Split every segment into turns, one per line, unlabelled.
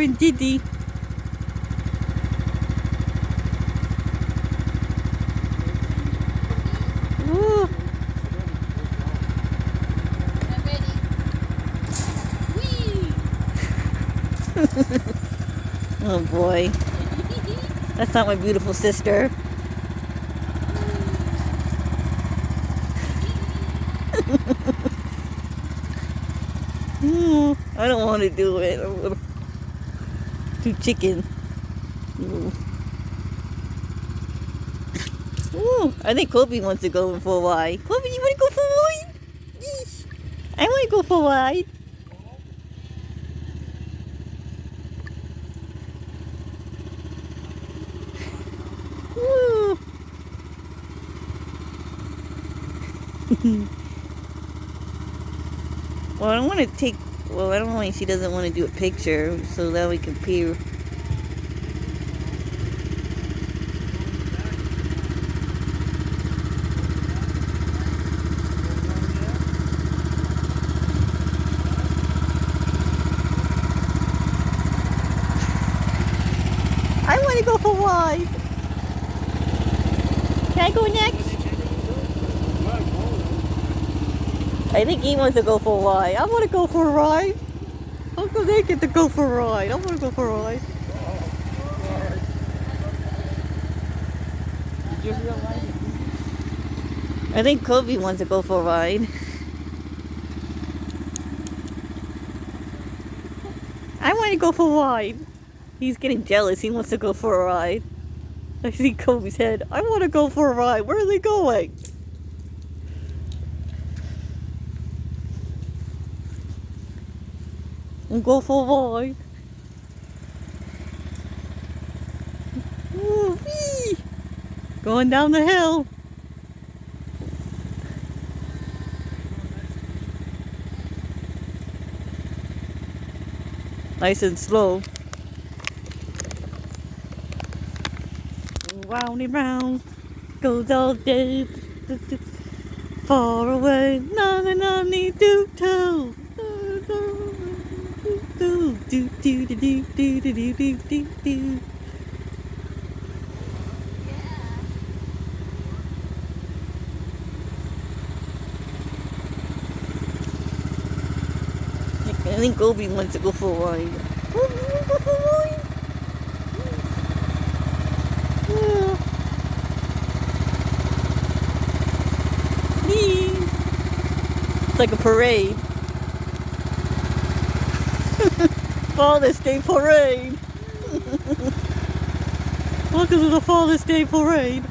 and Diddy. Ooh. Oh boy. That's not my beautiful sister. I don't want to do it. I'm too chicken. Ooh. Ooh, I think Kobe wants to go for a ride. Kobe, you want to go for a ride? Yeesh. I want to go for a ride. Ooh. Well, I don't want to take... Well, I don't know if she doesn't want to do a picture, so that we can peer. I want to go for a ride. Can I go next? I think he wants to go for a ride. I want to go for a ride. How come they get to go for a ride? I want to go for a ride. I think Kobe wants to go for a ride. I want to go for a ride. He's getting jealous. He wants to go for a ride. I see Kobe's head. I want to go for a ride. Where are they going? And go for a ride. Ooh, wee. Going down the hill. Nice and slow. Round and round goes all day. Far away, nanny do do do do do do do do do do do do. I think Gobi wants to go for a ride. Gobi, you want to go for a ride? It's like a parade. Father's Day parade. Welcome to the Father's Day parade.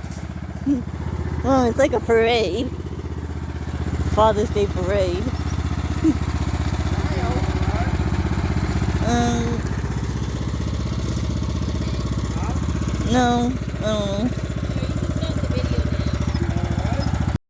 Oh, it's like a parade. Father's Day parade. No, I don't know.